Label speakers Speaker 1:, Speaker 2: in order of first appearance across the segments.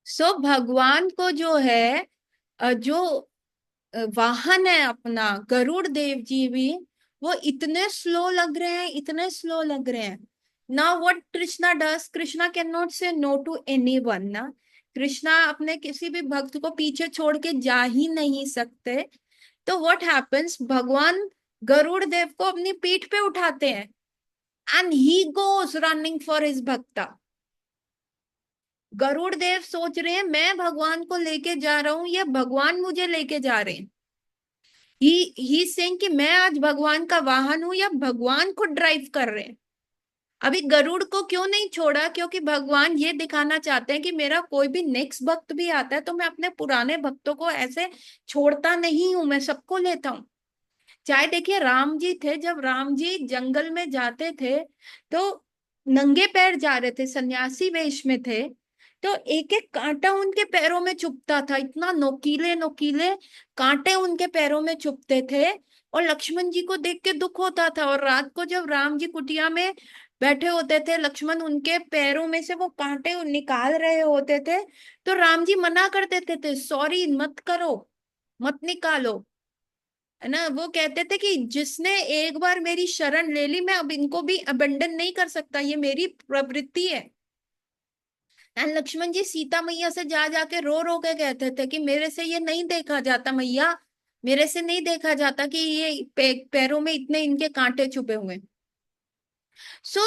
Speaker 1: सो भगवान को जो है जो वाहन है अपना गरुड़ देव जी भी, वो इतने स्लो लग रहे हैं, इतने स्लो लग रहे हैं। Now what Krishna does, Krishna can not से नो टू एनीवन ना। कृष्णा अपने किसी भी भक्त को पीछे छोड़ के जा ही नहीं सकते। तो व्हाट हैपेंस, भगवान गरुड़ देव को अपनी पीठ पे उठाते हैं and he goes running for his भक्ता। गरुड़ देव सोच रहे हैं मैं भगवान को लेके जा रहा हूं या भगवान मुझे लेके जा रहे हैं। ही सेइंग कि मैं आज भगवान का वाहन हूं या भगवान खुद ड्राइव कर रहे हैं। अभी गरुड़ को क्यों नहीं छोड़ा, क्योंकि भगवान ये दिखाना चाहते हैं कि मेरा कोई भी नेक्स्ट भक्त भी आता है तो मैं अपने पुराने भक्तों को ऐसे छोड़ता नहीं हूं, मैं सबको लेता हूँ। चाहे देखिए राम जी थे, जब राम जी जंगल में जाते थे तो नंगे पैर जा रहे थे, सन्यासी वेश में थे, तो एक एक कांटा उनके पैरों में चुभता था, इतना नोकीले नोकीले कांटे उनके पैरों में चुभते थे। और लक्ष्मण जी को देख के दुख होता था, और रात को जब राम जी कुटिया में बैठे होते थे, लक्ष्मण उनके पैरों में से वो कांटे निकाल रहे होते थे, तो राम जी मना कर देते थे, सॉरी मत करो, मत निकालो, है ना। वो कहते थे कि जिसने एक बार मेरी शरण ले ली, मैं अब इनको भी अबंडन नहीं कर सकता, ये मेरी प्रवृत्ति है। एंड लक्ष्मण जी सीता मैया से जा जाके रो रो के कहते थे कि मेरे से ये नहीं देखा जाता मैया, मेरे से नहीं देखा जाता कि ये पैरों में इतने इनके कांटे छुपे हुए। सो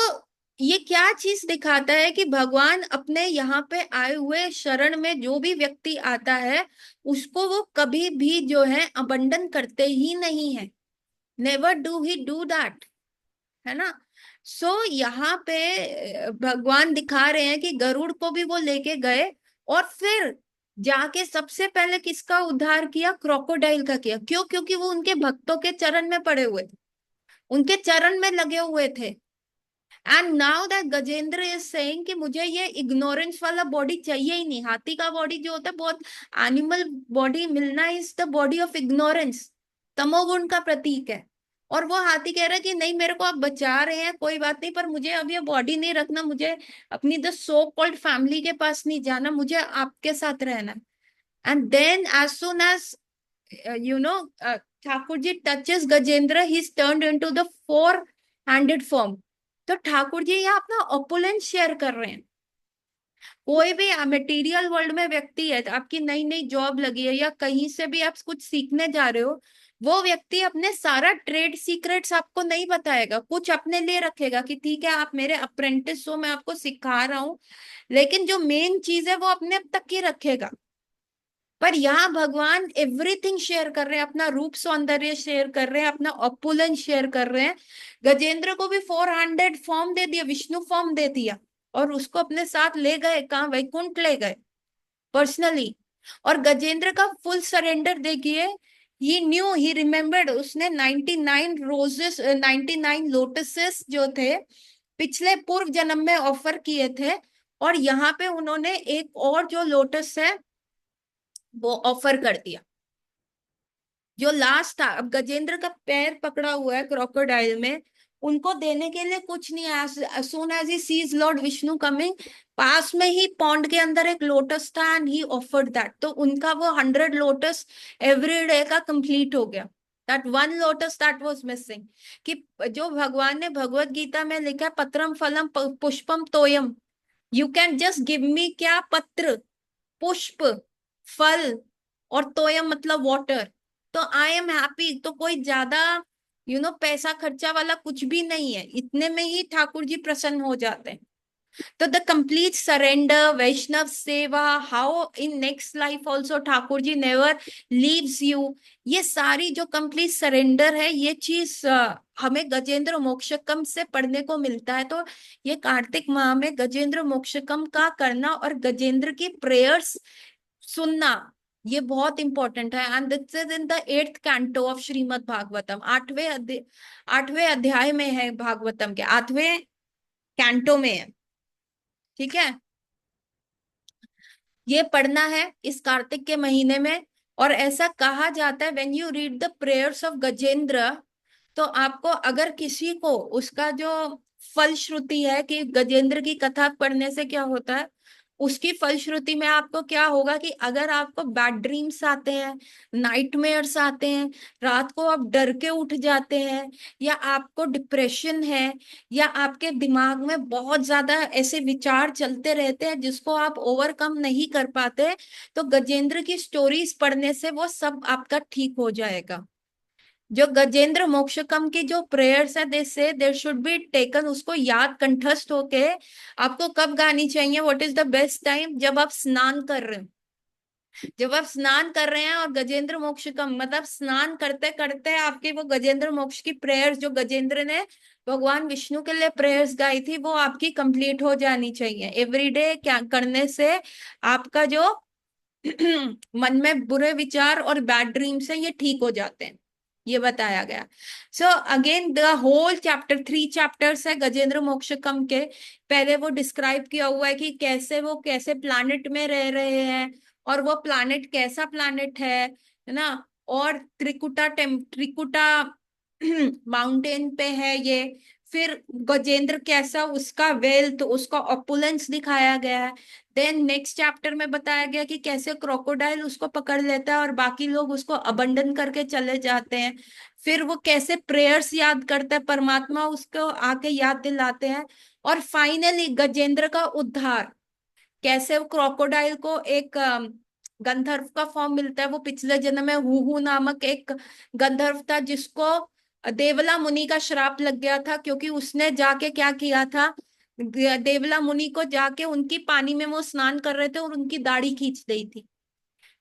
Speaker 1: ये क्या चीज दिखाता है कि भगवान अपने यहाँ पे आए हुए शरण में जो भी व्यक्ति आता है, उसको वो कभी भी जो है अबंडन करते ही नहीं है। Never do he do that, है ना। यहाँ पे भगवान दिखा रहे हैं कि गरुड़ को भी वो लेके गए, और फिर जाके सबसे पहले किसका उद्धार किया, क्रोकोडाइल का किया। क्यों? क्योंकि वो उनके भक्तों के चरण में पड़े हुए थे, उनके चरण में लगे हुए थे। And now that Gajendra is saying कि मुझे ये इग्नोरेंस वाला बॉडी चाहिए ही नहीं। हाथी का बॉडी जो होता है बहुत एनिमल बॉडी मिलना is the body of ignorance, तमोगुण का प्रतीक है। और वो हाथी कह रहा है कि नहीं, मेरे को आप बचा रहे हैं कोई बात नहीं, पर मुझे अब ये बॉडी नहीं रखना, मुझे अपनी द सो कॉल्ड फैमिली के पास नहीं जाना, मुझे आपके साथ रहना है। And then as soon as you know Thakur ji touches Gajendra, he turned into the four handed form. तो ठाकुर जी यहाँ अपना ओपुलेंस शेयर कर रहे हैं। कोई भी मटेरियल वर्ल्ड में व्यक्ति है, आपकी नई नई जॉब लगी है या कहीं से भी आप कुछ सीखने जा रहे हो, वो व्यक्ति अपने सारा ट्रेड सीक्रेट्स आपको नहीं बताएगा, कुछ अपने लिए रखेगा कि ठीक है आप मेरे अप्रेंटिस हो, मैं आपको सिखा रहा हूँ, लेकिन जो मेन चीज है वो अपने अब तक ही रखेगा। पर यहाँ भगवान एवरीथिंग शेयर कर रहे हैं, अपना रूप सौंदर्य शेयर कर रहे हैं, अपना ऑपुलेंस शेयर कर रहे हैं। गजेंद्र को भी 400 फॉर्म दे दिया, विष्णु फॉर्म दे दिया, और उसको अपने साथ ले गए, कहाँ, वैकुंठ ले गए पर्सनली। और गजेंद्र का फुल सरेंडर देखिए, ही न्यू, ही रिमेम्बर्ड, उसने 99 रोजेस, 99 लोटसेस जो थे पिछले पूर्व जन्म में ऑफर किए थे, और यहाँ पे उन्होंने एक और जो लोटस है वो ऑफर कर दिया, जो लास्ट था। अब गजेंद्र का पैर पकड़ा हुआ है क्रोकोडाइल में, उनको देने के लिए कुछ नहीं है। as soon as he sees lord Vishnu coming, पास में ही पॉन्ड के अंदर एक लोटस था एंड ही ऑफर्ड दैट, तो उनका वो 100 लोटस एवरी डे का कंप्लीट हो गया। That one lotus that was missing, कि जो भगवान ने भगवत गीता में लिखा है, पत्रम फलम पुष्पम तोयम, you can just give me, क्या, पत्र, पुष्प, फल, और तोयम मतलब वाटर, तो आई एम हैप्पी। तो कोई ज्यादा पैसा खर्चा वाला कुछ भी नहीं है, इतने में ही ठाकुर जी प्रसन्न हो जाते हैं। तो the complete surrender, Vaishnava seva, how in next life also Thakur ji never leaves you, ये सारी जो कंप्लीट सरेंडर है, ये चीज हमें गजेंद्र मोक्षकम से पढ़ने को मिलता है। तो ये कार्तिक माह में गजेंद्र मोक्षकम का करना और गजेंद्र की प्रेयर्स सुनना, ये बहुत इंपॉर्टेंट है। And this is in the 8th canto of Srimad Bhagavatam, 8वें अध्याय में है, भागवतम के 8वें कैंटो में है। ठीक है, ये पढ़ना है इस कार्तिक के महीने में। और ऐसा कहा जाता है, when you read the prayers of Gajendra, तो आपको, अगर किसी को उसका जो फल श्रुति है कि गजेंद्र की कथा पढ़ने से क्या होता है, उसकी फलश्रुति में आपको क्या होगा कि अगर आपको बैड ड्रीम्स आते हैं, नाइटमेयर्स आते हैं, रात को आप डर के उठ जाते हैं, या आपको डिप्रेशन है, या आपके दिमाग में बहुत ज्यादा ऐसे विचार चलते रहते हैं जिसको आप ओवरकम नहीं कर पाते, तो गजेंद्र की स्टोरीज पढ़ने से वो सब आपका ठीक हो जाएगा। जो गजेंद्र मोक्षकम की जो प्रेयर्स है, दे से देर शुड बी टेकन, उसको याद कंठस्थ होके आपको कब गानी चाहिए, what is the best time, जब आप स्नान कर रहे हैं। जब आप स्नान कर रहे हैं और गजेंद्र मोक्षकम, मतलब स्नान करते करते आपके वो गजेंद्र मोक्ष की प्रेयर्स जो गजेंद्र ने भगवान विष्णु के लिए प्रेयर्स गाई थी, वो आपकी कंप्लीट हो जानी चाहिए। एवरीडे क्या करने से आपका जो मन में बुरे विचार और बैड ड्रीम्स हैं ये ठीक हो जाते हैं, ये बताया गया। So again the whole chapter, 3 chapters है गजेंद्र मोक्षकम के। पहले वो डिस्क्राइब किया हुआ है कि कैसे वो कैसे प्लानिट में रह रहे हैं, और वो प्लानिट कैसा प्लानिट है ना, और त्रिकुटा माउंटेन पे है ये। फिर गजेंद्र कैसा, उसका वेल्थ, उसका ऑपुलेंस दिखाया गया है। देन नेक्स्ट चैप्टर में बताया गया कि कैसे क्रोकोडाइल उसको पकड़ लेता है और बाकी लोग उसको अबंडन करके चले जाते हैं। फिर वो कैसे प्रेयर्स याद करता है, परमात्मा उसको आके याद दिलाते हैं। और फाइनली गजेंद्र का उद्धार, कैसे वो क्रोकोडाइल को एक गंधर्व का फॉर्म मिलता है। वो पिछले जन्म में हूहू नामक एक गंधर्व था जिसको देवला मुनि का श्राप लग गया था, क्योंकि उसने जाके क्या किया था, देवला मुनि को जाके उनकी पानी में वो स्नान कर रहे थे और उनकी दाढ़ी खींच दी थी।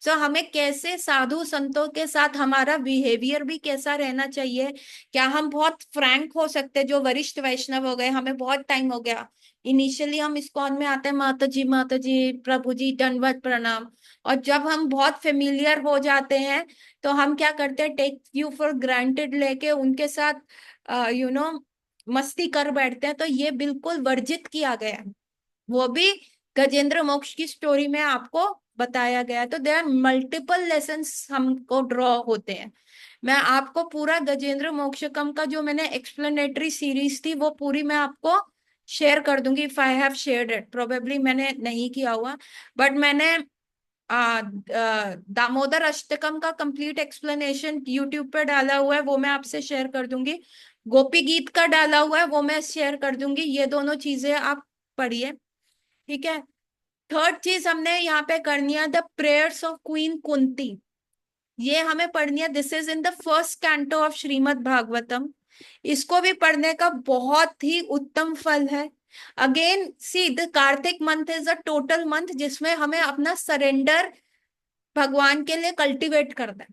Speaker 1: सो हमें कैसे साधु संतों के साथ हमारा बिहेवियर भी कैसा रहना चाहिए, क्या हम बहुत फ्रैंक हो सकते हैं। जो वरिष्ठ वैष्णव हो गए, हमें बहुत टाइम हो गया, इनिशियली हम इस्कॉन में आते हैं, माता जी प्रभु जी दंडवत प्रणाम, और जब हम बहुत फेमिलियर हो जाते हैं तो हम क्या करते हैं, टेक यू फॉर ग्रांटेड लेके उनके साथ यू नो मस्ती कर बैठते हैं। तो ये बिल्कुल वर्जित किया गया है। वो भी गजेंद्र मोक्ष की स्टोरी में आपको बताया गया है। तो देर आर मल्टीपल लेसन्स हमको ड्रॉ होते हैं। मैं आपको पूरा गजेंद्र मोक्षकम का जो मैंने एक्सप्लेनेटरी सीरीज थी वो पूरी मैं आपको शेयर कर दूंगी, if I have shared it, probably मैंने नहीं किया हुआ, बट मैंने दामोदर अष्टकम का कंप्लीट एक्सप्लेनेशन यूट्यूब पर डाला हुआ है, वो मैं आपसे शेयर कर दूंगी। गोपी गीत का डाला हुआ है, वो मैं शेयर कर दूंगी। ये दोनों चीजें आप पढ़िए, ठीक है। थर्ड चीज हमने यहाँ पे करनी है, the prayers of queen Kunti. ये हमें पढ़नी है, this is in the first canto of Srimad Bhagavatam. इसको भी पढ़ने का बहुत ही उत्तम फल है। Again see, the Kartik month is a total month जिसमें हमें अपना सरेंडर भगवान के लिए कल्टीवेट करना है।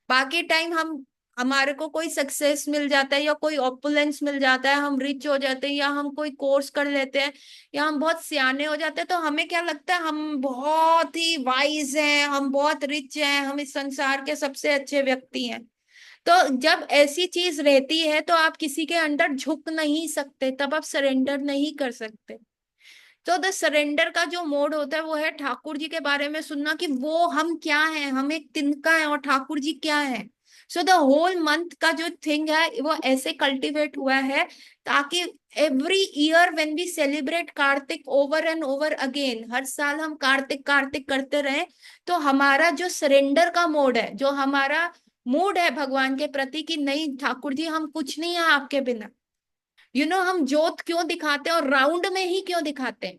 Speaker 1: बाकी टाइम हम, हमारे को कोई सक्सेस मिल जाता है या कोई ऑपुलेंस मिल जाता है, हम रिच हो जाते हैं, या हम कोई कोर्स कर लेते हैं, या हम बहुत सियाने हो जाते हैं, तो हमें क्या लगता है हम बहुत ही वाइज हैं, हम बहुत रिच हैं, हम इस संसार के सबसे अच्छे व्यक्ति हैं। तो जब ऐसी चीज रहती है तो आप किसी के अंडर झुक नहीं सकते, तब आप सरेंडर नहीं कर सकते। तो द सरेंडर का जो मोड होता है वो है ठाकुर जी के बारे में सुनना, कि वो हम क्या हैं, हम एक तिनका है और ठाकुर जी क्या है। सो द होल मंथ का जो थिंग है वो ऐसे कल्टीवेट हुआ है, ताकि every year when we celebrate Kartik over and over again, हर साल हम कार्तिक कार्तिक करते रहे, तो हमारा जो सरेंडर का मोड है, जो हमारा मूड है भगवान के प्रति, कि नहीं ठाकुर जी हम कुछ नहीं है आपके बिना। हम जोत क्यों दिखाते हैं और राउंड में ही क्यों दिखाते हैं,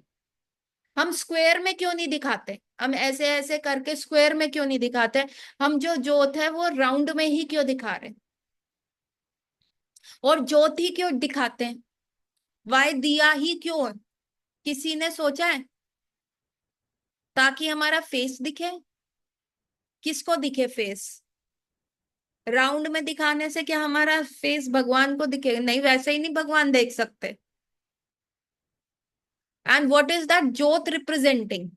Speaker 1: हम स्क्वायर में क्यों नहीं दिखाते, हम ऐसे ऐसे करके स्क्वायर में क्यों नहीं दिखाते, हम जो जोत है वो राउंड में ही क्यों दिखा रहे हैं, और जोत ही क्यों दिखाते हैं, वाई दिया ही क्यों, किसी ने सोचा है? ताकि हमारा फेस दिखे। किसको दिखे फेस? राउंड में दिखाने से क्या हमारा फेस भगवान को दिखेगा? नहीं, वैसे ही नहीं भगवान देख सकते। एंड व्हाट इज दैट जोत रिप्रेजेंटिंग?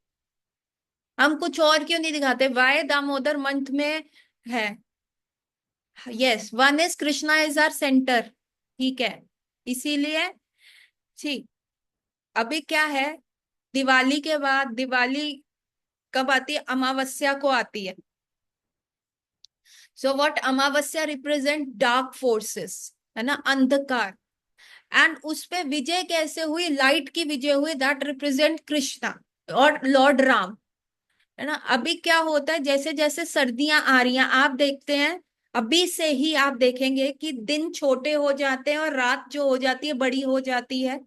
Speaker 1: हम कुछ और क्यों नहीं दिखाते? वाई दामोदर मंथ में है। Yes, one is Krishna is our centre, ठीक है, इसीलिए। ठीक, अभी क्या है, दिवाली के बाद, दिवाली कब आती है? अमावस्या को आती है। So what Amavasya represent? Dark forces, है ना, अंधकार। एंड उस पे विजय कैसे हुई? लाइट की विजय हुई, दैट रिप्रेजेंट कृष्णा। और लॉर्ड राम, है ना। अभी क्या होता है, जैसे जैसे सर्दियां आ रही हैं आप देखते हैं, अभी से ही आप देखेंगे कि दिन छोटे हो जाते हैं और रात जो हो जाती है बड़ी हो जाती है।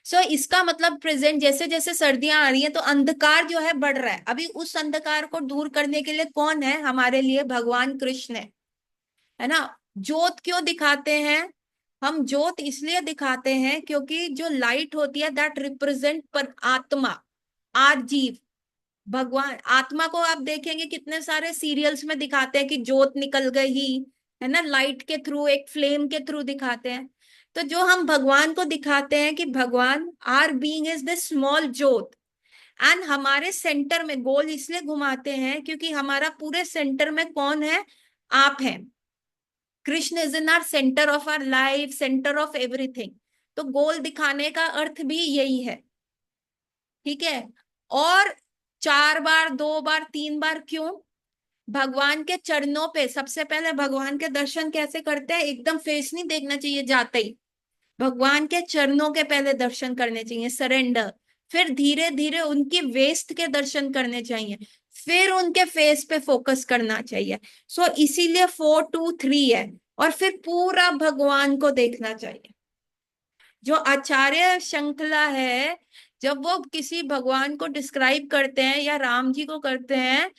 Speaker 1: सो इसका मतलब प्रेजेंट, जैसे जैसे सर्दियां आ रही हैं तो अंधकार जो है बढ़ रहा है। अभी उस अंधकार को दूर करने के लिए कौन है हमारे लिए? भगवान कृष्ण है ना। ज्योत क्यों दिखाते हैं? हम ज्योत इसलिए दिखाते हैं क्योंकि जो लाइट होती है दैट रिप्रेजेंट पर आत्मा, आजीव। भगवान आत्मा को आप देखेंगे कितने सारे सीरियल्स में दिखाते हैं कि ज्योत निकल गई, है ना, लाइट के थ्रू, एक फ्लेम के थ्रू दिखाते हैं। तो जो हम भगवान को दिखाते हैं कि भगवान our being is the small ज्योत, एंड हमारे सेंटर में गोल इसलिए घुमाते हैं क्योंकि हमारा पूरे सेंटर में कौन है? आप हैं। Krishna is in are centre of our life, centre of everything. तो गोल दिखाने का अर्थ भी यही है, ठीक है। और 4 बार, 2 बार, 3 बार क्यों? भगवान के चरणों पे सबसे पहले भगवान के दर्शन कैसे करते हैं? एकदम फेस नहीं देखना चाहिए जाते ही, भगवान के चरणों के पहले दर्शन करने चाहिए, सरेंडर। फिर धीरे धीरे उनकी वेस्ट के दर्शन करने चाहिए, फिर उनके फेस पे फोकस करना चाहिए। सो इसीलिए 4 2 3 है। और फिर पूरा भगवान को देखना चाहिए। जो आचार्य श्रृंखला है, जब वो किसी भगवान को डिस्क्राइब करते हैं या राम जी को करते हैं,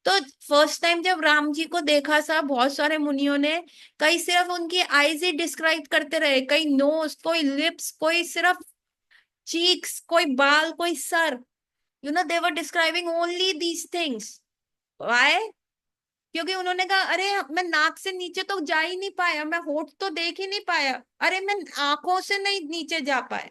Speaker 1: तो फर्स्ट टाइम जब राम जी को देखा था बहुत सारे मुनियों ने, कई सिर्फ उनकी आईज ही डिस्क्राइब करते रहे, कई नोज, कोई लिप्स, कोई सिर्फ चीक्स, कोई बाल, कोई sir, they were describing only these things. Why? क्योंकि उन्होंने कहा अरे मैं नाक से नीचे तो जा ही नहीं पाया, मैं होठ तो देख ही नहीं पाया, अरे मैं आंखों से नहीं नीचे जा पाया।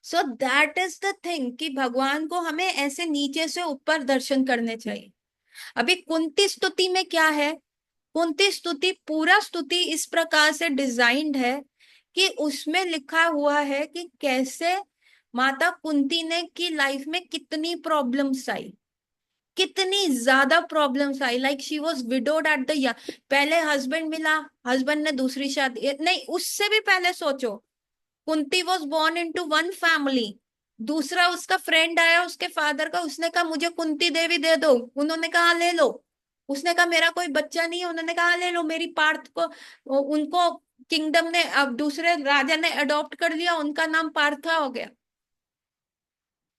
Speaker 1: So that is the thing कि भगवान को हमें ऐसे नीचे से ऊपर दर्शन करने चाहिए। अभी कुंती स्तुति में क्या है? कुंती स्तुति, पूरा स्तुति इस प्रकार से डिजाइंड है कि उसमें लिखा हुआ है कि कैसे माता कुंती ने की लाइफ में कितनी प्रॉब्लम्स आई, कितनी ज्यादा प्रॉब्लम्स आई। Like she was widowed at the, पहले हस्बैंड मिला, हस्बैंड ने दूसरी शादी, नहीं उससे भी पहले सोचो, Kunti was born into one family. दूसरा उसका फ्रेंड आया उसके फादर का, उसने कहा मुझे कुंती देवी दे दो, उन्होंने कहा ले लो। उसने कहा मेरा कोई बच्चा नहीं है, उन्होंने कहा ले लो मेरी पार्थ को। उनको किंगडम ने, अब दूसरे राजा ने अडॉप्ट कर लिया, उनका नाम पार्था हो गया।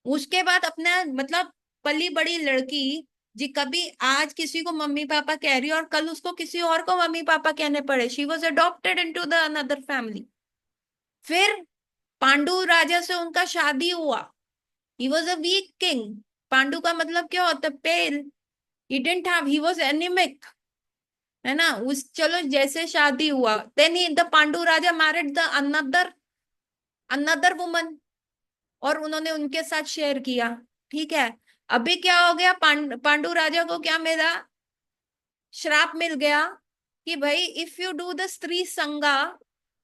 Speaker 1: उसके बाद अपना मतलब पली बड़ी लड़की जी कभी आज किसी को मम्मी पापा कह रही है और कल उसको किसी और को मम्मी पापा कहने पड़े, she was adopted into the another family. फिर पांडु राजा से उनका शादी हुआ, he was a weak king. Pandu का मतलब क्या होता है? Pale. He didn't have, he was anaemic, है ना। उस चलो जैसे शादी हुआ, then he the Pandu raja married the another another woman, और उन्होंने उनके साथ शेयर किया, ठीक है। अभी क्या हो गया? पांडु राजा को क्या मिला? श्राप मिल गया कि भाई इफ यू डू द स्त्री संगा,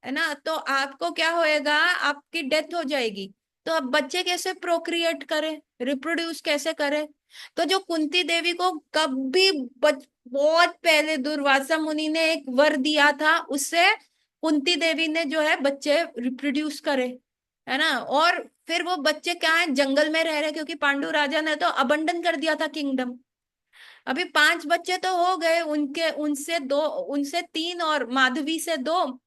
Speaker 1: है ना, तो आपको क्या होएगा? आपकी डेथ हो जाएगी। तो अब बच्चे कैसे प्रोक्रिएट करें, रिप्रोड्यूस कैसे करें? तो जो कुंती देवी को कभी बहुत पहले दुर्वासा मुनि ने एक वर दिया था, उससे कुंती देवी ने जो है बच्चे रिप्रोड्यूस करे, है ना। और फिर वो बच्चे क्या है, जंगल में रह रहे, क्योंकि पांडु राजा ने तो अबंडन कर दिया था किंगडम। अभी 5 बच्चे तो हो गए उनके, उनसे 2, उनसे 3 और माधवी से 2।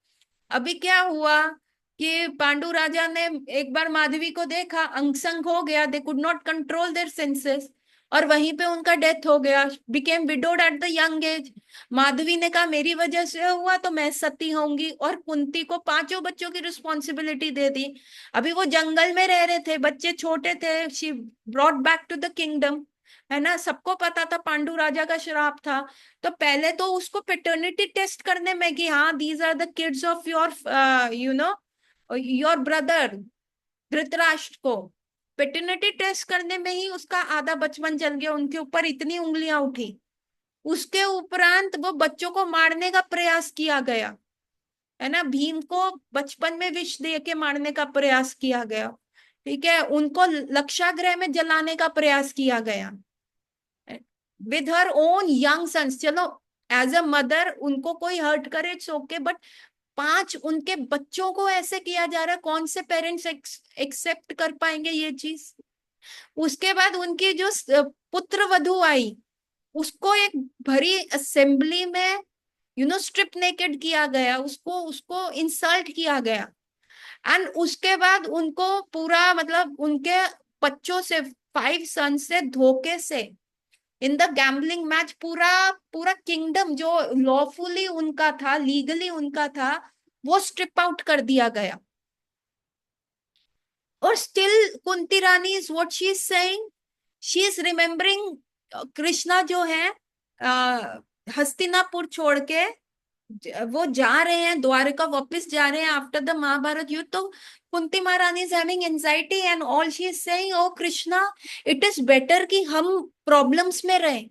Speaker 1: अभी क्या हुआ कि पांडु राजा ने एक बार माधवी को देखा, अंग संग हो गया, they could not control their senses, और वहीं पे उनका डेथ हो गया, became widowed at the young age. Madhavi ने कहा मेरी वजह से हुआ तो मैं सती होंगी, और कुंती को 5 बच्चों की रिस्पॉन्सिबिलिटी दे दी। अभी वो जंगल में रह रहे थे, बच्चे छोटे थे, she brought back to the kingdom, है ना। सबको पता था पांडु राजा का श्राप था। तो पहले तो उसको पेटर्निटी टेस्ट करने में कि हाँ these are the kids of your you know your brother, Dhritarashtra को पेटर्निटी टेस्ट करने में ही उसका आधा बचपन चल गया, उनके ऊपर इतनी उंगलियां उठी। उसके उपरांत वो बच्चों को मारने का प्रयास किया गया, है ना। भीम को बचपन में विष दे के मारने का प्रयास किया गया, ठीक है। उनको लक्षागृह में जलाने का प्रयास किया गया with her own young sons. चलो एज अ मदर उनको कोई हर्ट करे इट्स ओके, बट 5 उनके बच्चों को ऐसे किया जा रहा है, कौन से पेरेंट्स एक्सेप्ट कर पाएंगे ये चीज? उसके बाद उनकी जो पुत्र वधू आई, उसको एक भरी असेंबली में स्ट्रिप नेकेड किया गया, उसको उसको इंसल्ट किया गया। एंड उसके बाद उनको पूरा मतलब उनके बच्चों से, 5 सन से धोखे से इन द गैम्बलिंग मैच, पूरा पूरा किंगडम जो लॉफुली उनका था, लीगली उनका था, वो स्ट्रिप आउट कर दिया गया। और still Kunti Rani is what she is saying, she is remembering Krishna जो है हस्तिनापुर छोड़ के वो जा रहे हैं, द्वारका वापस जा रहे हैं आफ्टर द महाभारत युद्ध। तो कुंती महारानी is having anxiety and all she is saying, O Krishna, it is better कि हम प्रॉब्लम्स में रहें,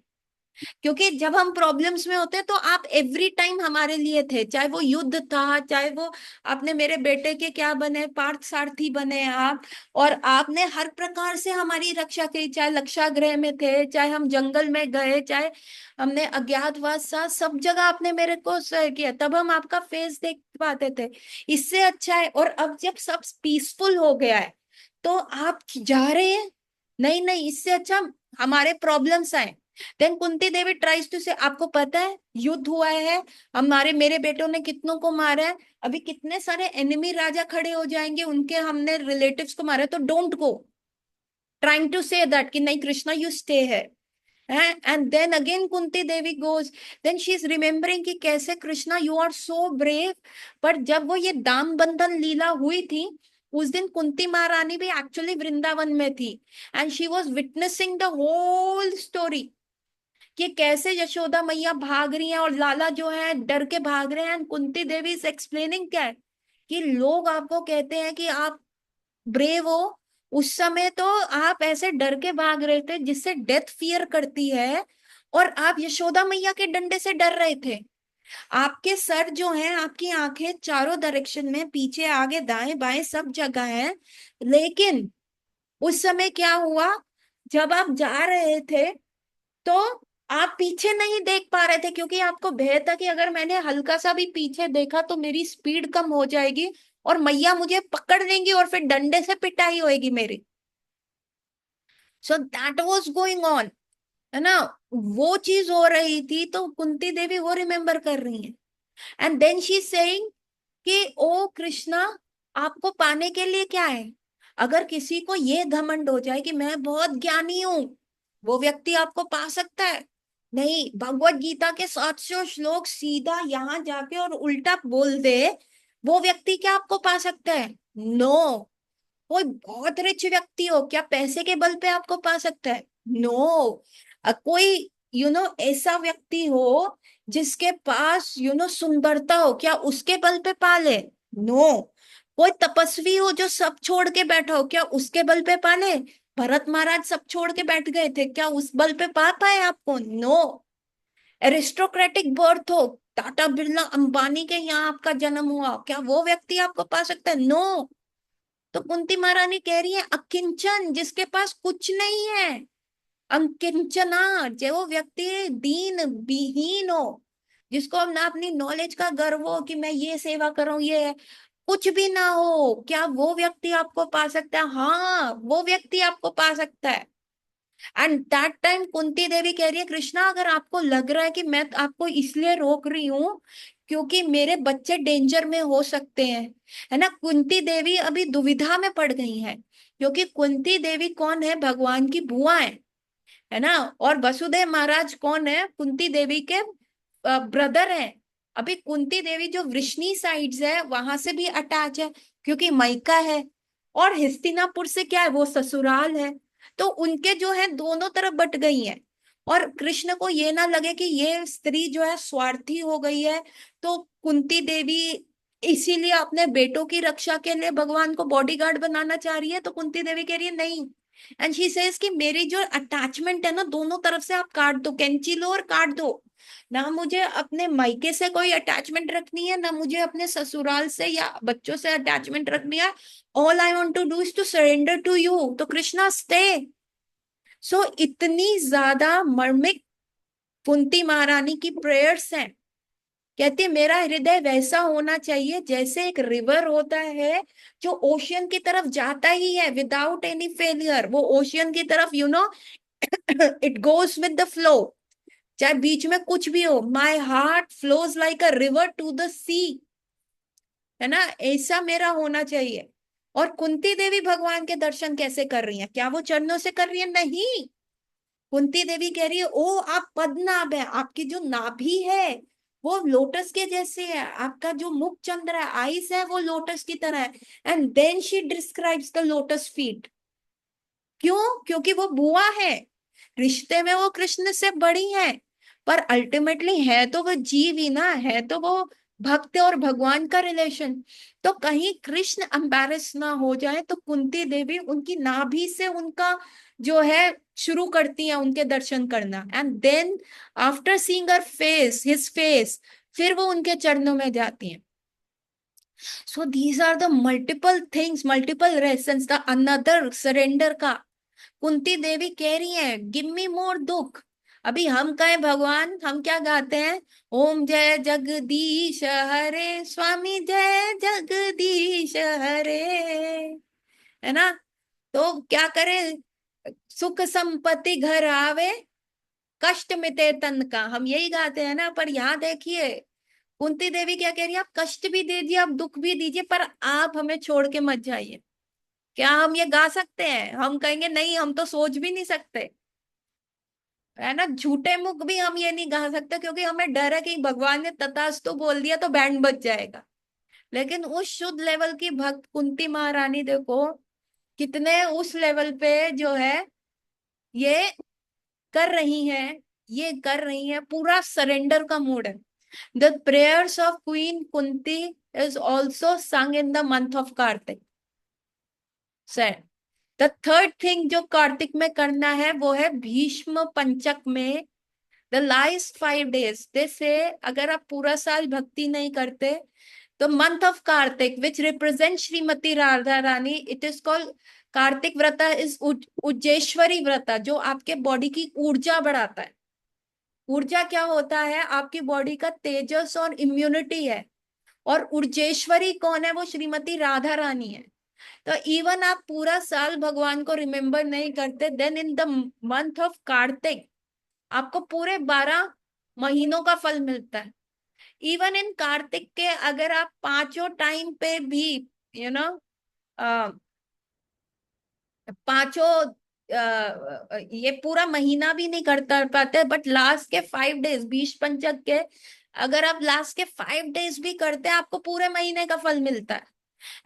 Speaker 1: क्योंकि जब हम प्रॉब्लम्स में होते हैं तो आप एवरी टाइम हमारे लिए थे, चाहे वो युद्ध था, चाहे वो आपने मेरे बेटे के क्या बने, पार्थ सारथी बने आप, और आपने हर प्रकार से हमारी रक्षा की, चाहे लक्षागृह में थे, चाहे हम जंगल में गए, चाहे हमने अज्ञातवास था, सब जगह आपने मेरे को सह किया, तब हम आपका फेस देख पाते थे। इससे अच्छा है, और अब जब सब पीसफुल हो गया है तो आप जा रहे हैं, नहीं नहीं, इससे अच्छा हमारे प्रॉब्लम्स आए। Then Kunti Devi tries to say, आपको पता है युद्ध हुआ है, हमारे मेरे बेटों ने कितनों को मारा है, अभी कितने सारे एनिमी राजा खड़े हो जाएंगे, उनके हमने रिलेटिव्स को मारा है, तो don't go, trying to say that कि नहीं कृष्णा यू स्टे है। And then again Kunti Devi goes, then she is remembering कि कैसे Krishna you are so brave. पर जब वो ये दाम बंधन लीला हुई थी, उस दिन कुंती महारानी भी एक्चुअली वृंदावन में थी, and she was witnessing the whole story, कि कैसे यशोदा मैया भाग रही हैं और लाला जो है डर के भाग रहे हैं, and Kunti Devi is explaining क्या है, कि लोग आपको कहते हैं कि आप ब्रेव हो, उस समय तो आप ऐसे डर के भाग रहे थे जिससे डेथ फियर करती है, और आप यशोदा मैया के डंडे से डर रहे थे। आपके सर जो है, आपकी आंखें चारों डायरेक्शन में, पीछे आगे दाएं बाएं सब जगह है, लेकिन उस समय क्या हुआ, जब आप जा रहे थे तो आप पीछे नहीं देख पा रहे थे, क्योंकि आपको भय था कि अगर मैंने हल्का सा भी पीछे देखा तो मेरी स्पीड कम हो जाएगी और मैया मुझे पकड़ लेंगी और फिर डंडे से पिटाई होएगी मेरी। So that was going on, है ना, वो चीज हो रही थी, तो कुंती देवी वो रिमेम्बर कर रही है। एंड देन शी सेइंग कि ओ कृष्णा, आपको पाने के लिए क्या है, अगर किसी को ये घमंड हो जाए कि मैं बहुत ज्ञानी हूं, वो व्यक्ति आपको पा सकता है। नहीं, भगवत गीता के 700 श्लोक सीधा यहाँ जाके और उल्टा बोल दे, वो व्यक्ति क्या आपको पा सकता है? नो। कोई बहुत रिच व्यक्ति हो क्या पैसे के बल पे आपको पा सकता है? नो। कोई ऐसा व्यक्ति हो जिसके पास सुंदरता हो, क्या उसके बल पे पा ले? नो। कोई तपस्वी हो जो सब छोड़ के बैठा हो, क्या उसके बल पे पा ले? भरत महाराज सब छोड़ के बैठ गए थे, क्या उस बल पे पा पाए आपको? नो। एरिस्टोक्रेटिक बर्थ हो, टाटा बिरला अंबानी के यहाँ आपका जन्म हुआ, क्या वो व्यक्ति आपको पा सकता है? नो। तो कुंती महारानी कह रही है अकिंचन, जिसके पास कुछ नहीं है, अंकिंचना, जो वो व्यक्ति दीन विहीन हो, जिसको अब ना अपनी नॉलेज का गर्व हो कि मैं ये सेवा कर रहा हूँ, ये है, कुछ भी ना हो, क्या वो व्यक्ति आपको पा सकता है? हाँ, वो व्यक्ति आपको पा सकता है। एंड दैट टाइम कुंती देवी कह रही है कृष्णा, अगर आपको लग रहा है कि मैं आपको इसलिए रोक रही हूँ क्योंकि मेरे बच्चे डेंजर में हो सकते हैं, है ना, कुंती देवी अभी दुविधा में पड़ गई है, क्योंकि कुंती देवी कौन है? भगवान की बुआ है ना, और वसुदेव महाराज कौन है? कुंती देवी के ब्रदर हैं। अभी कुंती देवी जो वृष्णि साइड्स है वहां से भी अटैच है, क्योंकि मायका है, और हस्तिनापुर से क्या है, वो ससुराल है। तो उनके जो है दोनों तरफ बट गई हैं, और कृष्ण को ये ना लगे कि ये स्त्री जो है स्वार्थी हो गई है, तो कुंती देवी इसीलिए अपने बेटों की रक्षा के लिए भगवान को बॉडीगार्ड बनाना चाह रही है। तो कुंती देवी कह रही है नहीं, एंड शी सेज कि मेरी जो अटैचमेंट है ना, दोनों तरफ से आप काट दो, कैंची लो और काट दो, ना मुझे अपने मायके से कोई अटैचमेंट रखनी है, ना मुझे अपने ससुराल से या बच्चों से अटैचमेंट रखनी है। All I want to do is to surrender to you, तो कृष्णा स्टे। सो इतनी ज्यादा मर्मिक कुंती महारानी की प्रेयर्स हैं, कहती है मेरा हृदय वैसा होना चाहिए जैसे एक रिवर होता है जो ओशियन की तरफ जाता ही है विदाउट एनी फेलियर, वो ओशियन की तरफ it goes with the flow, चाहे बीच में कुछ भी हो। My heart flows like a river to the sea, है ना, ऐसा मेरा होना चाहिए। और कुंती देवी भगवान के दर्शन कैसे कर रही हैं? क्या वो चरणों से कर रही है? नहीं। कुंती देवी कह रही है ओ आप पद्मनाभ है, आपकी जो नाभि है वो लोटस के जैसे है, आपका जो मुख चंद्र है, आइस है, वो लोटस की तरह है। And then she describes the lotus feet. क्यों? क्योंकि वो बुआ है, रिश्ते में वो कृष्ण से बड़ी है, पर अल्टीमेटली है तो वो जीव ही ना, है तो वो भक्त और भगवान का रिलेशन। तो कहीं कृष्ण एम्बैरेस ना हो जाए, तो कुंती देवी उनकी नाभि से उनका जो है शुरू करती है उनके दर्शन करना। And then after seeing her face, his face, फिर वो उनके चरणों में जाती हैं। So these are the multiple things, multiple reasons, the another surrender का। कुंती देवी कह रही है गिव मी मोर दुख। अभी हम कहें भगवान, हम क्या गाते हैं? ओम जय जगदीश हरे, स्वामी जय जगदीश हरे, है ना। तो क्या करें? सुख संपत्ति घर आवे, कष्ट मिटे तन का, हम यही गाते हैं ना। पर यहाँ देखिए कुंती देवी क्या कह रही है, आप कष्ट भी दीजिए, आप दुख भी दीजिए, पर आप हमें छोड़ के मत जाइए। क्या हम ये गा सकते हैं? हम कहेंगे नहीं, हम तो सोच भी नहीं सकते, है ना। झूठे मुख भी हम ये नहीं गा सकते, क्योंकि हमें डर है कि भगवान ने तथास्तु बोल दिया तो बैंड बज जाएगा। लेकिन उस शुद्ध लेवल की भक्त कुंती महारानी देखो, कितने उस लेवल पे जो है ये कर रही हैं, ये कर रही हैं, पूरा सरेंडर का मूड है। The prayers of queen Kunti is also sung in the month of Kartik. The third thing जो कार्तिक में करना है वो है भीष्म पंचक में, द लास्ट 5 days दे से, अगर आप पूरा साल भक्ति नहीं करते तो month of Kartik which represent Shrimati Radha Rani, it is called Kartik vrata is Ujjeshwari vrata, जो आपके बॉडी की ऊर्जा बढ़ाता है। ऊर्जा क्या होता है? आपकी बॉडी का तेजस और इम्यूनिटी है। और ऊर्जेश्वरी कौन है? वो श्रीमती राधा रानी है। तो इवन आप पूरा साल भगवान को रिमेम्बर नहीं करते, then in the month of Kartik आपको पूरे 12 महीनों का फल मिलता है। इवन इन कार्तिक के अगर आप पांचों टाइम पे भी यू नो पांचों ये पूरा महीना भी नहीं करता पाते, बट लास्ट के 5 days, 20 पंचक के अगर आप लास्ट के 5 days भी करते हैं, आपको पूरे महीने का फल मिलता है।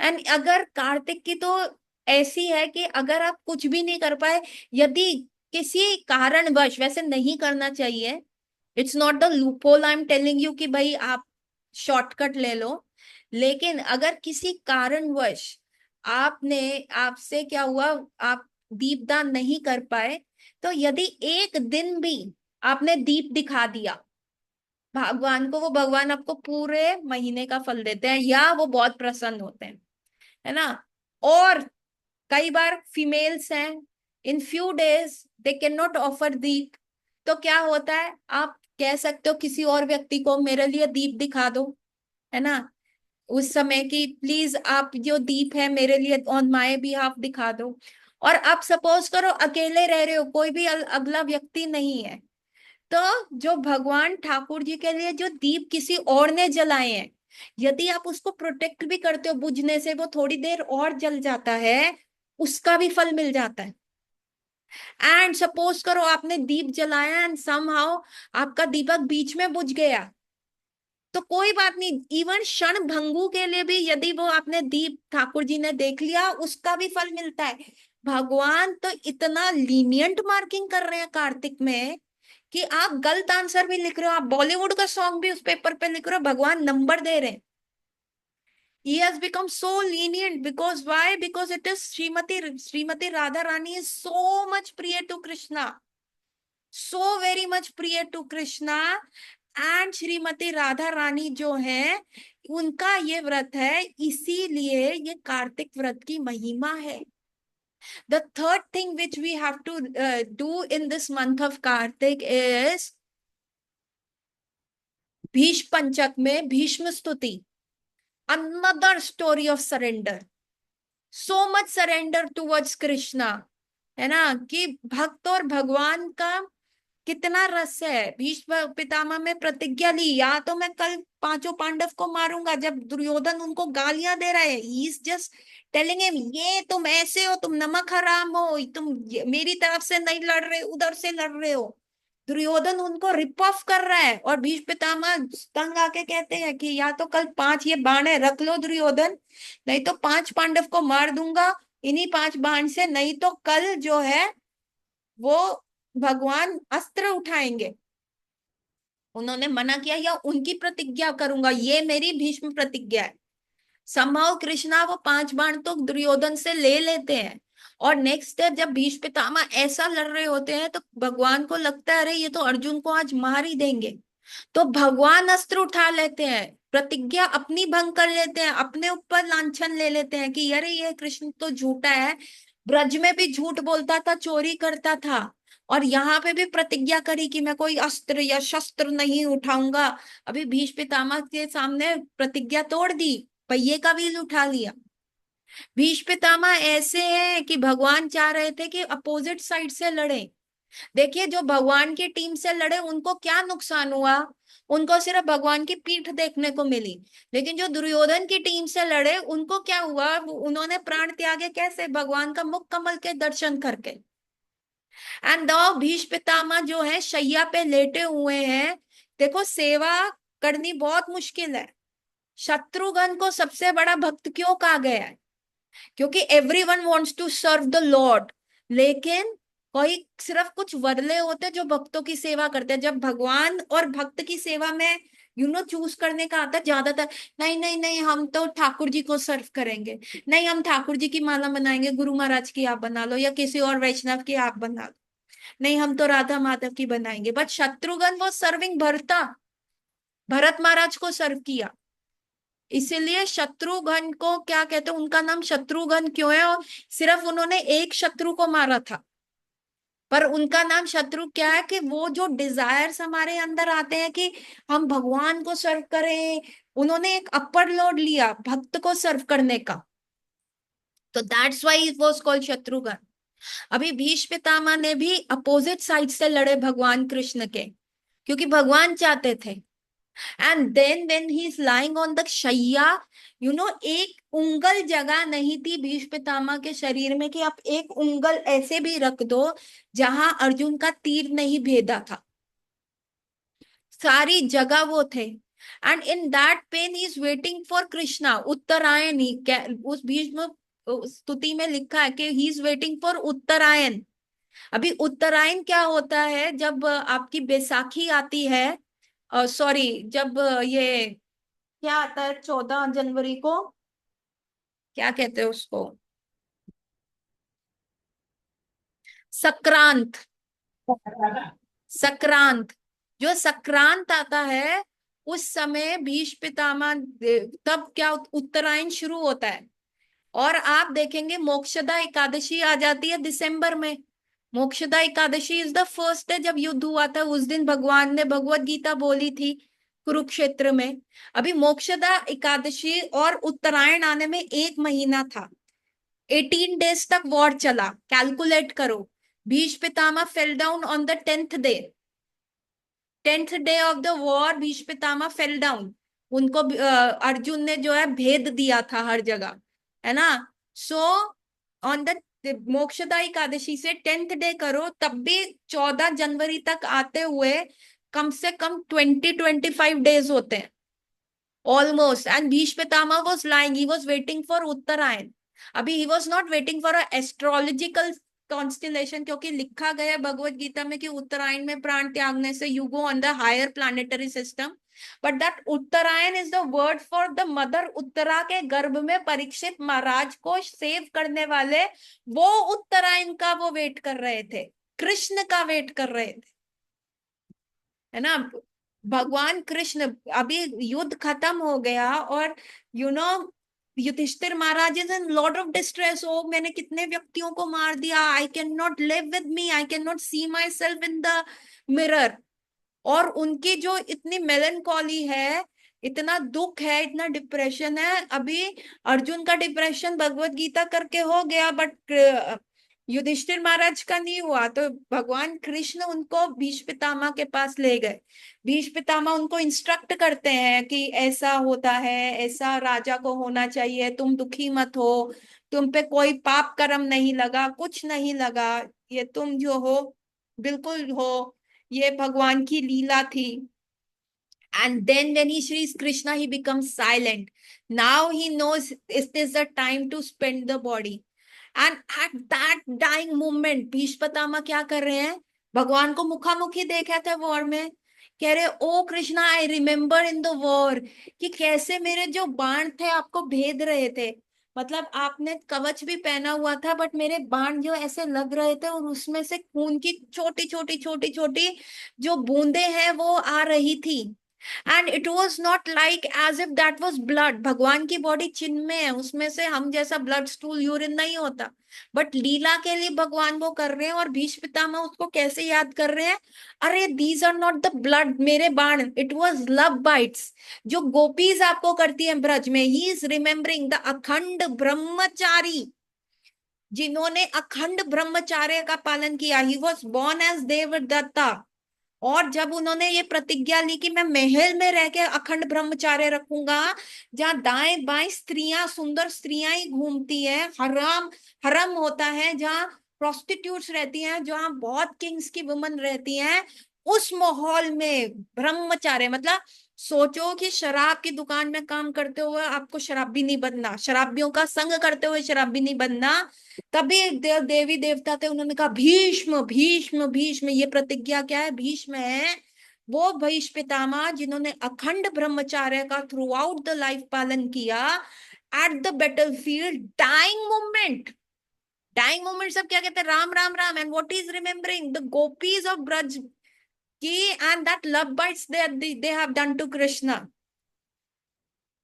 Speaker 1: एंड अगर कार्तिक की तो ऐसी है कि अगर आप कुछ भी नहीं कर पाए, यदि किसी कारणवश, वैसे नहीं करना चाहिए, it's not the loophole I am telling you कि भाई आप शॉर्टकट ले लो, लेकिन अगर किसी कारणवश आपने, आपसे क्या हुआ, आप दीपदान नहीं कर पाए, तो यदि एक दिन भी आपने दीप दिखा दिया भगवान को, वो भगवान आपको पूरे महीने का फल देते हैं, या वो बहुत प्रसन्न होते हैं, है ना। और कई बार फीमेल्स हैं, in few days they can not offer deep, तो क्या होता है, आप कह सकते हो किसी और व्यक्ति को मेरे लिए दीप दिखा दो, है ना। उस समय की प्लीज आप जो दीप है मेरे लिए ऑन माय बिहाफ दिखा दो। और आप सपोज करो अकेले रह रहे हो, कोई भी अगला व्यक्ति नहीं है, तो जो भगवान ठाकुर जी के लिए जो दीप किसी और ने जलाए हैं, यदि आप उसको प्रोटेक्ट भी करते हो बुझने से, वो थोड़ी देर और जल जाता है, उसका भी फल मिल जाता है। एंड सपोज करो आपने दीप जलाया एंड समहाउ आपका दीपक बीच में बुझ गया, तो कोई बात नहीं, इवन क्षण भंगु के लिए भी यदि वो आपने दीप ठाकुर जी ने देख लिया, उसका भी फल मिलता है। भगवान तो इतना लीनियंट मार्किंग कर रहे हैं कार्तिक में कि आप गलत आंसर भी लिख रहे हो, आप बॉलीवुड का सॉन्ग भी उस पेपर पे लिख रहे हो, भगवान नंबर दे रहे हैं। He has become so lenient because why? Because it is Srimati Radha Rani is so much priya to Krishna, so very much priya to Krishna, and Shrimati Radha Rani जो है उनका ये व्रत है, इसीलिए ये कार्तिक व्रत की महिमा है। The third thing which we have to do in this month of Kartik is Bhishma Panchak में भीष्म स्तुति, another story of surrender, so much surrender towards Krishna, है ना, कि भक्त और भगवान का कितना रस है। भीष्म पितामह में प्रतिज्ञा ली, या तो मैं कल पांचों पांडव को मारूंगा, जब दुर्योधन उनको गालियां दे रहा है, he is just telling him, ये तुम ऐसे हो, तुम नमक हराम हो, तुम मेरी तरफ से नहीं लड़ रहे, उधर से लड़ रहे हो। दुर्योधन उनको रिप ऑफ कर रहा है, और भीष्म पितामह तंग आके कहते हैं कि या तो कल पांच ये बाण है रख लो दुर्योधन, नहीं तो पांच पांडव को मार दूंगा इन्हीं पांच बाण से, नहीं तो कल जो है वो भगवान अस्त्र उठाएंगे। उन्होंने मना किया, या उनकी प्रतिज्ञा करूंगा, ये मेरी भीष्म प्रतिज्ञा है। संभव कृष्णा वो पांच बाण तो दुर्योधन से ले लेते हैं, और नेक्स्ट स्टेप जब भीष्म पितामह ऐसा लड़ रहे होते हैं तो भगवान को लगता है अरे ये तो अर्जुन को आज मार ही देंगे, तो भगवान अस्त्र उठा लेते हैं, प्रतिज्ञा अपनी भंग कर लेते हैं, अपने ऊपर लांछन ले लेते हैं कि अरे ये कृष्ण तो झूठा है, ब्रज में भी झूठ बोलता था, चोरी करता था, और यहाँ पे भी प्रतिज्ञा करी कि मैं कोई अस्त्र या शस्त्र नहीं उठाऊंगा। अभी भीष्म पितामह के सामने प्रतिज्ञा तोड़ दी, पहिए का व्हील उठा लिया। भीष्म पितामह ऐसे हैं कि भगवान चाह रहे थे कि अपोजिट साइड से लड़े। देखिए जो भगवान की टीम से लड़े उनको क्या नुकसान हुआ, उनको सिर्फ भगवान की पीठ देखने को मिली। लेकिन जो दुर्योधन की टीम से लड़े उनको क्या हुआ, उन्होंने प्राण त्यागे, कैसे, भगवान का मुख कमल के दर्शन करके। एंड दो भीष्म पितामह जो है शैया पे लेटे हुए हैं, देखो सेवा करनी बहुत मुश्किल है। शत्रुघ्न को सबसे बड़ा भक्त क्यों कहा गया है, क्योंकि everyone wants to serve the lord, लेकिन कोई सिर्फ कुछ वरले होते हैं जो भक्तों की सेवा करते हैं। जब भगवान और भक्त की सेवा में चूज करने का आता है ज्यादातर, नहीं नहीं नहीं हम तो ठाकुर जी को सर्व करेंगे, नहीं हम ठाकुर जी की माला बनाएंगे, गुरु महाराज की आप बना लो, या किसी और वैष्णव की आप बना लो, नहीं हम तो राधा माधव की बनाएंगे। बट शत्रुघ्न वो सर्विंग भरता, भरत महाराज को सर्व किया, इसीलिए शत्रुघ्न को क्या कहते हैं, उनका नाम शत्रुघ्न क्यों है, और सिर्फ उन्होंने एक शत्रु को मारा था, पर उनका नाम शत्रु क्या है कि वो जो डिजायर्स हमारे अंदर आते हैं कि हम भगवान को सर्व करें, उन्होंने एक अपर लोड लिया भक्त को सर्व करने का, तो that's why it was called Shatrughna. अभी भीष्म पितामह ने भी अपोजिट साइड से लड़े भगवान कृष्ण के, क्योंकि भगवान चाहते थे। And then when he is lying on the shaiya, एक उंगल जगह नहीं थी भीष्म पितामह के शरीर में कि आप एक उंगल ऐसे भी रख दो जहां अर्जुन का तीर नहीं भेदा था, सारी जगह वो थे। And in that pain he is waiting for Krishna, Uttarayan ही उस भीष्म स्तुति में लिखा है कि he is waiting for Uttarayan. अभी उत्तरायण क्या होता है, जब आपकी बैसाखी आती है, सॉरी जब ये क्या आता है 14 जनवरी को, क्या कहते हैं उसको, संक्रांत, संक्रांत, जो संक्रांत आता है उस समय भीष्म पितामह तब क्या उत्तरायण शुरू होता है। और आप देखेंगे मोक्षदा एकादशी आ जाती है दिसंबर में। Mokshada Ekadashi is the first day, जब युद्ध हुआ था उस दिन भगवान ने भगवत गीता बोली थी कुरुक्षेत्र में। अभी मोक्षदा एकादशी और उत्तरायण आने में एक महीना था, 18 डेज तक वॉर चला, कैलकुलेट करो। Bhishma Pitamah fell down on the 10th day, 10th day of the war Bhishma Pitamah fell down. उनको अर्जुन ने जो है भेद दिया था हर जगह, है ना। So on the Mokshada Ekadashi से 10th डे करो, तब भी 14 जनवरी तक आते हुए कम से कम 20-25 डेज होते हैं almost. And Bhishma Pitamah was lying, he was waiting for Uttarayan. अभी he was not waiting for a astrological constellation, क्योंकि लिखा गया है भगवत गीता में कि उत्तरायण में प्राण त्यागने से you go on the higher planetary system. But that Uttarayan is the word for the mother Uttara, के गर्भ में परीक्षित महाराज को सेव करने वाले, वो उत्तरायण का वो वेट कर रहे थे, कृष्ण का वेट कर रहे थे, है ना। भगवान कृष्ण, अभी युद्ध खत्म हो गया और you know Yudhishthir Maharaj is in lot of distress, ओ मैंने कितने व्यक्तियों को मार दिया, I can not live with me, I can not see myself in the mirror. और उनकी जो इतनी मेलनकॉली है, इतना दुख है, इतना डिप्रेशन है। अभी अर्जुन का डिप्रेशन भगवत गीता करके हो गया, बट युधिष्ठिर महाराज का नहीं हुआ। तो भगवान कृष्ण उनको भीष्म पितामह के पास ले गए। भीष्म पितामह उनको इंस्ट्रक्ट करते हैं कि ऐसा होता है, ऐसा राजा को होना चाहिए, तुम दुखी मत हो, तुम पे कोई पाप कर्म नहीं लगा, कुछ नहीं लगा, ये तुम जो हो बिल्कुल हो, ये भगवान की लीला थी। And then when he sees Krishna, he becomes silent. Now he knows is this the time to spend the body. And at that dying moment, Bhishma Pitamah क्या कर रहे हैं? भगवान को मुखामुखी देखा था वॉर में, कह रहे O Krishna, I remember in the war कि कैसे मेरे जो बाण थे आपको भेद रहे थे। मतलब आपने कवच भी पहना हुआ था, बट मेरे बाण जो ऐसे लग रहे थे और उसमें से खून की छोटी छोटी छोटी छोटी जो बूंदे हैं वो आ रही थी। And it was not like as if that was blood. भगवान की बॉडी चिन्मय है, उसमें से हम जैसा ब्लड स्टूल यूरिन नहीं होता, बट लीला के लिए भगवान वो कर रहे हैं। और भीष्म पितामह उसको कैसे याद कर रहे हैं? अरे these are not the blood, मेरे बाण, इट वॉज लव बाइट्स जो गोपीज आपको करती हैं ब्रज में। ही इज रिमेम्बरिंग द अखंड ब्रह्मचारी, जिन्होंने अखंड ब्रह्मचार्य का पालन किया। He was born as Devadatta. और जब उन्होंने ये प्रतिज्ञा ली कि मैं महल में रह के अखंड ब्रह्मचार्य रखूंगा, जहाँ दाएं बाएं स्त्रियां, सुंदर स्त्रियां ही घूमती है, हराम हरम होता है, जहाँ प्रोस्टिट्यूट्स रहती हैं, जहाँ बहुत किंग्स की वुमन रहती हैं, उस माहौल में ब्रह्मचार्य मतलब सोचो कि शराब की दुकान में काम करते हुए आपको शराबी नहीं बनना, शराबियों का संग करते हुए शराबी नहीं बनना। तभी देवी देवता थे, उन्होंने कहा भीष्म भीष्म भीष्म। ये प्रतिज्ञा क्या है? भीष्म है वो भीष्म पितामह जिन्होंने अखंड ब्रह्मचार्य का थ्रू आउट द लाइफ पालन किया। At the battlefield dying moment, dying moment सब क्या कहते हैं? Ram Ram Ram. And what is remembering? The gopis of Braj की and that love bites they have done to Krishna.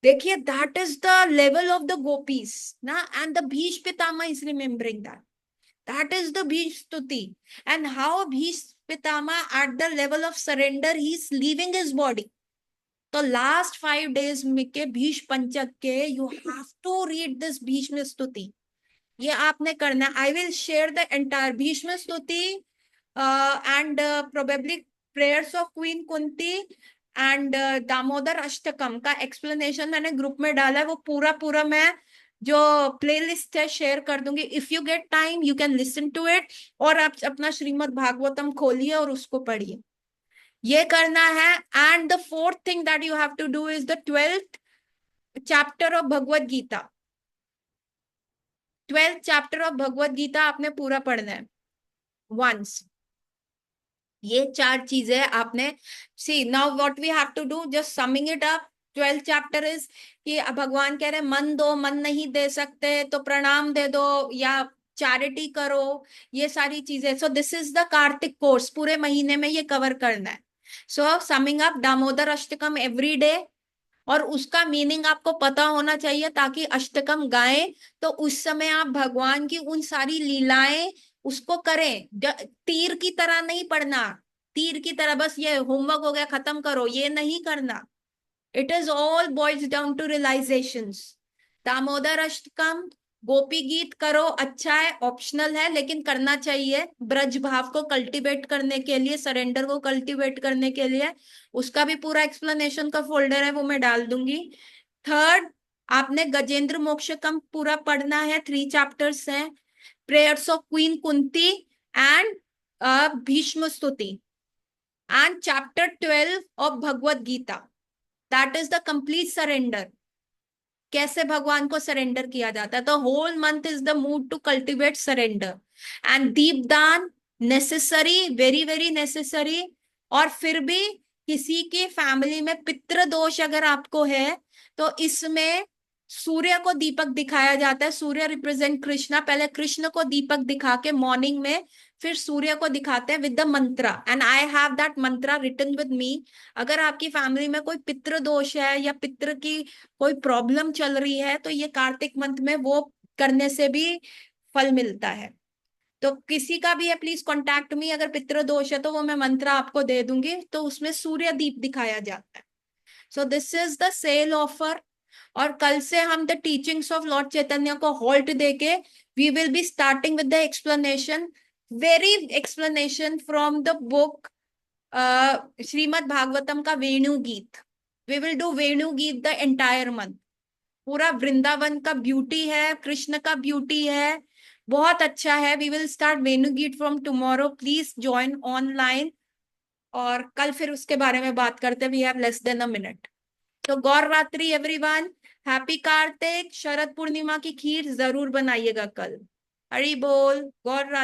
Speaker 1: देखिए, that is the level of the gopis ना। And the Bhishma Pitamah is remembering that. That is the Bhishma Stuti. And how Bhishma Pitama at the level of surrender, he is leaving his body. तो last 5 days में के भीष्म पंचक के you have to read this Bhishma स्तुति। ये आपने करना। I will share the entire Bhishma स्तुति and probably prayers of Queen Kunti and Damodar Ashtakam का एक्सप्लेनेशन मैंने ग्रुप में डाला है। वो पूरा पूरा मैं जो प्लेलिस्ट है शेयर कर दूंगी। If you get time you can listen to it. और आप अपना श्रीमद् भागवतम खोलिए और उसको पढ़िए। ये करना है। And the fourth thing that you have to do is the 12th chapter of Bhagavad Gita. 12th chapter of Bhagavad Gita आपने पूरा पढ़ना है वंस। ये 4 चीजें आपने see now what we have to do, just summing it up. 12th chapter is कि भगवान कह रहे मन दो, मन नहीं दे सकते तो प्रणाम दे दो या चैरिटी करो, ये सारी चीजें। So this is the Kartik course, पूरे महीने में ये कवर करना है। So summing up, Damodar Ashtakam every day. और उसका मीनिंग आपको पता होना चाहिए ताकि अष्टकम गाएं तो उस समय आप भगवान की उन सारी लीलाएं उसको करें। तीर की तरह नहीं पढ़ना, तीर की तरह बस ये होमवर्क हो गया खत्म करो, ये नहीं करना। It is all boils down to realisations. Damodar Ashtakam, Gopi Geet करो, अच्छा है, ऑप्शनल है लेकिन करना चाहिए ब्रज भाव को कल्टीवेट करने के लिए, सरेंडर को कल्टीवेट करने के लिए। उसका भी पूरा एक्सप्लेनेशन का फोल्डर है, वो मैं डाल दूंगी। थर्ड, आपने गजेंद्र मोक्षकम पूरा पढ़ना है, 3 चैप्टर्स हैं। Prayers of queen Kunti and Bhishma Stuti and chapter 12 of Bhagavad Gita. That is the complete surrender. कैसे भगवान को सरेंडर किया जाता है? The whole month is the mood to cultivate surrender. And deepdaan necessary, very very necessary. और फिर भी किसी की फैमिली में पितृ दोष अगर आपको है तो इसमें सूर्य को दीपक दिखाया जाता है। सूर्य रिप्रेजेंट कृष्णा, पहले कृष्ण को दीपक दिखा के मॉर्निंग में फिर सूर्य को दिखाते हैं with the mantra. And I have that mantra written with me. अगर आपकी फैमिली में कोई पितृ दोष है या पितृ की कोई प्रॉब्लम चल रही है तो ये कार्तिक मंथ में वो करने से भी फल मिलता है। तो किसी का भी है प्लीज कॉन्टैक्ट मी, अगर पितृ दोष है तो वो मैं मंत्र आपको दे दूंगी। तो उसमें सूर्य दीप दिखाया जाता है। So this is the sale offer. और कल से हम the teachings of lord Chaitanya को होल्ड देके we will be starting with the explanation, very explanation from the book Srimad Bhagavatam का वेणु गीत। वी विल डू वेणु गीत द एंटायर मंथ। पूरा वृंदावन का ब्यूटी है, कृष्ण का ब्यूटी है, बहुत अच्छा है। We will start Venu Geet from tomorrow, please join online. और कल फिर उसके बारे में बात करते हैं, we have less than a minute. तो गौर रात्रि एवरीवन, हैप्पी कार्तिक। शरद पूर्णिमा की खीर जरूर बनाइएगा कल। हरि बोल, गौर रात्रि।